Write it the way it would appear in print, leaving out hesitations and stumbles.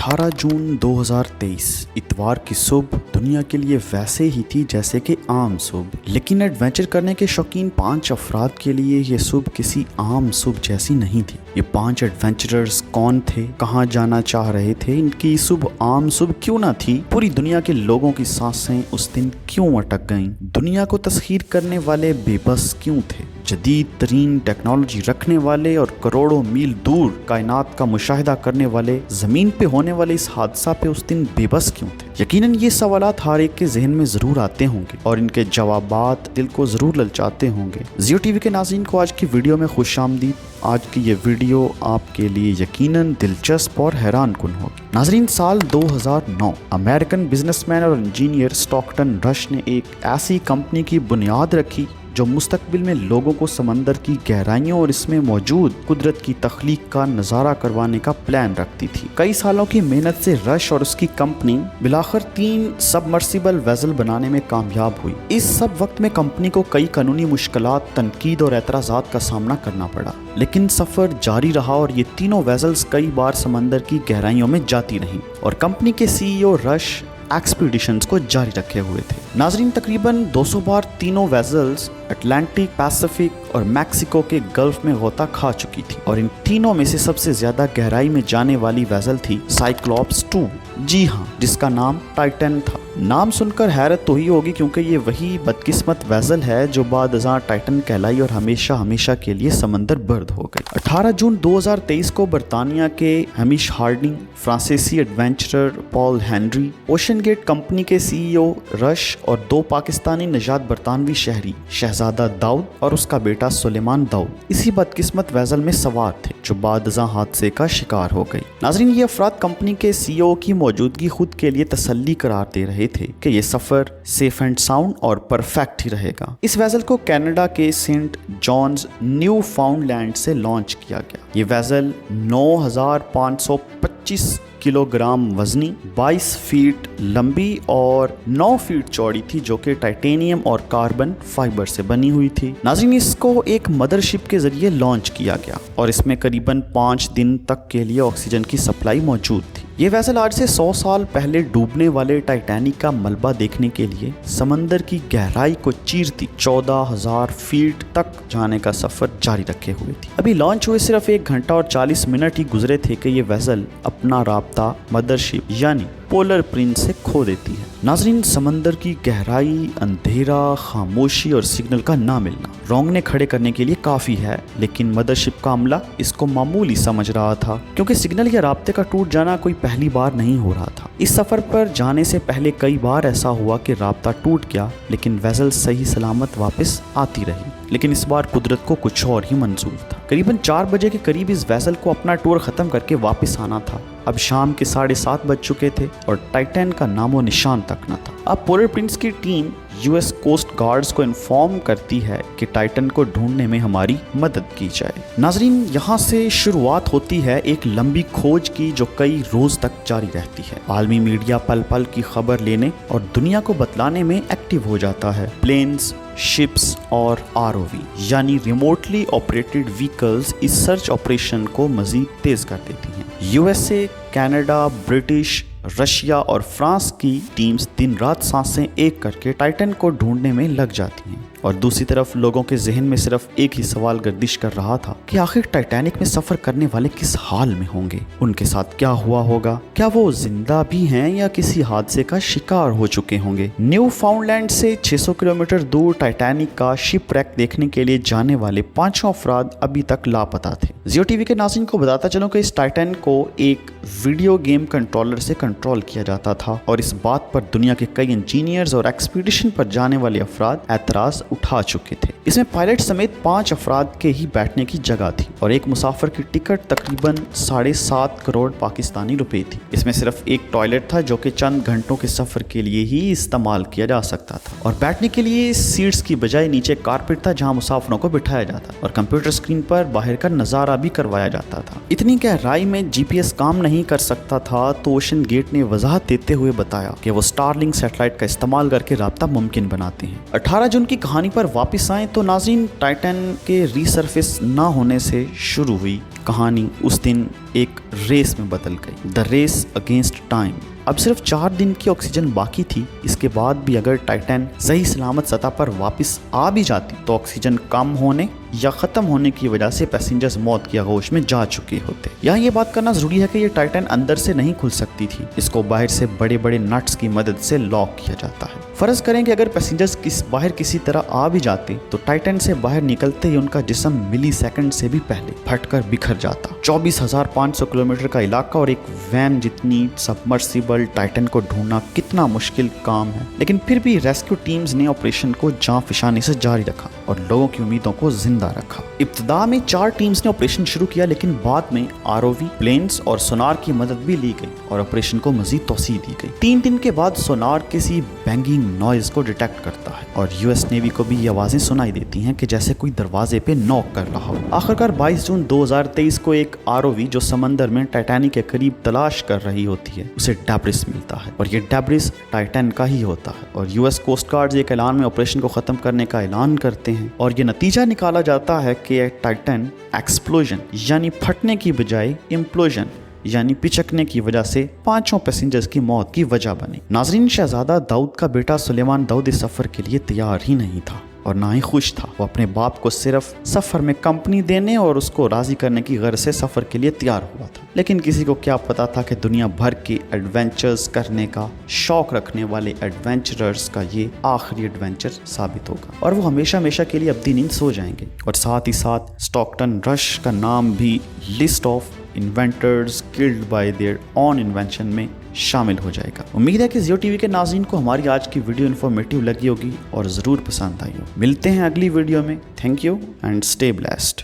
18 जून 2023 इतवार की सुबह दुनिया के लिए वैसे ही थी जैसे कि आम सुबह, लेकिन एडवेंचर करने के शौकीन 5 अफराद के लिए ये सुबह किसी आम सुबह जैसी नहीं थी। ये 5 एडवेंचरर्स कौन थे, कहाँ जाना चाह रहे थे, इनकी सुबह आम सुबह क्यों ना थी, पूरी दुनिया के लोगों की सांसें उस दिन क्यों अटक गईं, दुनिया को तस्खीर करने वाले बेबस क्यों थे, जदीद तरीन टेक्नोलॉजी रखने वाले और करोड़ों मील दूर कायनात का मुशाहिदा करने वाले जमीन पे होने वाले इस हादसा पे उस दिन बेबस क्यों थे। यकीनन ये सवालात हर एक के जहन में जरूर आते होंगे और इनके जवाबात दिल को जरूर ललचाते होंगे। जियो टीवी के नाज़रीन को आज की वीडियो में खुशामदीद। आज की ये वीडियो आपके लिए यकीनन दिलचस्प और हैरान कुन होगी। नाज़रीन, साल 2009 अमेरिकन बिजनेसमैन और इंजीनियर स्टॉकटन रश ने एक ऐसी कंपनी की बुनियाद रखी जो मुस्तकबिल में लोगों को समंदर की गहराइयों और इसमें मौजूद कुदरत की तख्लीक का नज़ारा करवाने का प्लान रखती थी। कई सालों की मेहनत से रश और उसकी कंपनी बिलाखिर 3 सबमर्सिबल वेसल बनाने में कामयाब हुई। इस सब वक्त में कंपनी को कई कानूनी मुश्किलात, तनकीद और एतराज़ात का सामना करना पड़ा, लेकिन सफ़र जारी रहा और ये तीनों वेसल्स कई बार समंदर की गहराइयों में जाती रहीं और कंपनी के CEO रश एक्सपीडिशंस को जारी रखे हुए थे। नाजरीन, तकरीबन 200 बार तीनों वेसल्स अटलांटिक, पैसिफिक और मैक्सिको के गल्फ में गोता खा चुकी थी और इन तीनों में से सबसे ज्यादा गहराई में जाने वाली वेसल थी साइक्लोप्स 2। जी हाँ, जिसका नाम टाइटन था। नाम सुनकर हैरत तो ही होगी क्योंकि ये वही बदकिस्मत वेसल है जो बाद अज़ां टाइटन कहलाई और हमेशा हमेशा के लिए समंदर बर्द हो गई। 18 जून 2023 को बरतानिया के हमीश हार्डिंग, फ्रांसीसी adventurer Paul Henri, OceanGate company के CEO रश और 2 पाकिस्तानी नजात बरतानवी शहरी शहजादा दाऊद और उसका बेटा सुलेमान दाऊद इसी बदकिस्मत वेसल में सवार थे जो बाद अज़ां हादसे का शिकार हो गई। नाजरीन, ये अफराद कंपनी के CEO की मौजूदगी खुद के लिए तसल्ली करार दे रहे थे कि ये सफर सेफ एंड साउंड और परफेक्ट ही रहेगा। इस वेसल को कनाडा के सेंट जॉन्स न्यू फाउंडलैंड से लॉन्च किया गया। ये वेसल 9525 किलोग्राम वजनी, 22 फीट लंबी और 9 फीट चौड़ी थी जो कि टाइटेनियम और कार्बन फाइबर से बनी हुई थी। नाज़रीन, इसको एक मदरशिप के जरिए लॉन्च किया गया और इसमें करीबन 5 दिन तक के लिए ऑक्सीजन की सप्लाई मौजूद थी। ये वेसल आज से 100 साल पहले डूबने वाले टाइटैनिक का मलबा देखने के लिए समंदर की गहराई को चीरती 14,000 फीट तक जाने का सफर जारी रखे हुए थी। अभी लॉन्च हुए सिर्फ 1 घंटा और 40 मिनट ही गुजरे थे कि ये वेसल अपना राब्ता मदरशिप यानी पोलर प्रिंस से खो देती है। नाजरीन, समंदर की गहराई, अंधेरा, खामोशी और सिग्नल का ना मिलना रोंगने खड़े करने के लिए काफी है, लेकिन मदरशिप का अमला इसको मामूली समझ रहा था क्योंकि सिग्नल या राब्ते का टूट जाना कोई पहली बार नहीं हो रहा था। इस सफर पर जाने से पहले कई बार ऐसा हुआ कि राब्ता टूट गया लेकिन वेसल सही सलामत वापस आती रही, लेकिन इस बार कुदरत को कुछ और ही मंजूर था। करीबन 4 बजे के करीब इस वेसल को अपना टूर खत्म करके वापस आना था। अब शाम के 7:30 बज चुके थे और टाइटन का नामो निशान तक न था। अब पोलर प्रिंस की टीम US कोस्ट गार्ड्स को इन्फॉर्म करती है कि टाइटन को ढूंढने में हमारी मदद की जाए। नाजरीन, यहाँ से शुरुआत होती है एक लंबी खोज की जो कई रोज तक जारी रहती है। आलमी मीडिया पल पल की खबर लेने और दुनिया को बतलाने में एक्टिव हो जाता है। प्लेन्स, शिप्स और ROV यानी रिमोटली ऑपरेटेड व्हीकल्स इस सर्च ऑपरेशन को मजीद तेज कर देती हैं। USA, कनाडा, ब्रिटिश, रशिया और फ्रांस की टीम्स दिन रात सांसें एक करके टाइटन को ढूंढने में लग जाती हैं और दूसरी तरफ लोगों के जहन में सिर्फ एक ही सवाल गर्दिश कर रहा था कि आखिर टाइटैनिक में सफर करने वाले किस हाल में होंगे, उनके साथ क्या हुआ होगा, क्या वो जिंदा भी हैं या किसी हादसे का शिकार हो चुके होंगे। न्यू फाउंडलैंड से 600 किलोमीटर दूर टाइटैनिक का शिपरेक देखने के लिए जाने वाले 5 अफराद अभी तक लापता थे। जियो टीवी के नाज़रीन को बताता चलूं कि इस टाइटन को एक वीडियो गेम कंट्रोलर से कंट्रोल किया जाता था और इस बात पर दुनिया के कई इंजीनियर्स और एक्सपीडिशन पर जाने वाले अफराद एतराज उठा चुके थे। इसमें पायलट समेत 5 अफराद के ही बैठने की जगह थी और एक मुसाफिर की टिकट तकरीबन 7.5 करोड़ पाकिस्तानी रुपए थी। इसमें सिर्फ एक टॉयलेट था जो कि चंद घंटों के सफर के लिए ही इस्तेमाल किया जा सकता था और बैठने के लिए सीट्स की बजाय नीचे कारपेट था जहां मुसाफिरों को बिठाया जाता और कंप्यूटर स्क्रीन पर बाहर का नजारा भी करवाया जाता था। इतनी गहराई में GPS काम नहीं कर सकता था तो ओशन गेट ने वजाहत देते हुए बताया कि वो स्टारलिंक सैटेलाइट का इस्तेमाल करके राब्ता मुमकिन बनाते हैं। 18 जून की कहानी कहानी पर वापस आएं तो नाज़रीन, टाइटन के रीसर्फेस ना होने से शुरू हुई कहानी उस दिन एक रेस में बदल गई, द रेस अगेंस्ट टाइम। अब सिर्फ 4 दिन की ऑक्सीजन बाकी थी। इसके बाद भी अगर टाइटन सही सलामत सतह पर वापस आ भी जाती तो ऑक्सीजन कम होने या ख़त्म होने की वजह से पैसेंजर्स मौत की आगोश में जा चुके होते। यहाँ ये बात करना ज़रूरी है कि ये टाइटन अंदर से नहीं खुल सकती थी, इसको बाहर से बड़े बड़े नट्स की मदद से लॉक किया जाता है। फ़र्ज़ करें कि अगर पैसेंजर्स बाहर किसी तरह आ भी जाते तो टाइटन से बाहर निकलते ही उनका जिस्म मिली सेकंड से भी पहले फटकर बिखर जाता। 24,500 किलोमीटर का इलाका और एक वैन जितनी सबमर्सिबल टाइटन को ढूंढना कितना मुश्किल काम है, लेकिन फिर भी रेस्क्यू टीम्स ने ऑपरेशन को जां फिशानी से जारी रखा और लोगों की उम्मीदों को जिंदा रखा। इब्तिदा में 4 टीम्स ने ऑपरेशन शुरू किया, लेकिन बाद में आरओवी, प्लेन्स और सोनार की मदद भी ली गई और ऑपरेशन को मजीद तोसी दी गई। 3 दिन के बाद सोनार किसी बैंगिंग नॉइज को डिटेक्ट करता है और यूएस नेवी को भी ये आवाजें सुनाई देती हैं कि जैसे कोई दरवाजे पे नॉक कर रहा हो। आखिरकार 22 जून 2023 को एक आरओवी जो समंदर में टाइटैनिक के करीब तलाश कर रही होती है, उसे डेब्रिस मिलता है और ये डेब्रिस टाइटन का ही होता है और यूएस कोस्ट गार्ड एक ऐलान में ऑपरेशन को खत्म करने का ऐलान करते हैं और ये नतीजा निकाला जाता है कि टाइटन एक्सप्लोजन यानी फटने की बजाय इम्प्लोजन यानी पिचकने की वजह से 5 पैसेंजर्स की मौत की वजह बनी। नाजरीन, शहजादा दाऊद का बेटा सुलेमान दाऊद इस सफर के लिए तैयार ही नहीं था और ना ही खुश था। वो अपने बाप को सिर्फ सफर में कंपनी देने और उसको राजी करने की गर्ज से सफर के लिए तैयार हुआ था, लेकिन किसी को क्या पता था कि दुनिया भर के एडवेंचर्स करने का शौक रखने वाले एडवेंचरर्स का ये आखिरी एडवेंचर साबित होगा और वो हमेशा हमेशा के लिए अब्दी नींद सो जाएंगे। और साथ ही साथ स्टॉकटन रश का नाम भी list of inventors killed by there on invention में शामिल हो जाएगा। उम्मीद है कि जियो टीवी के नाज़रीन को हमारी आज की वीडियो इन्फॉर्मेटिव लगी होगी और ज़रूर पसंद आई हो। मिलते हैं अगली वीडियो में। Thank you and stay blessed.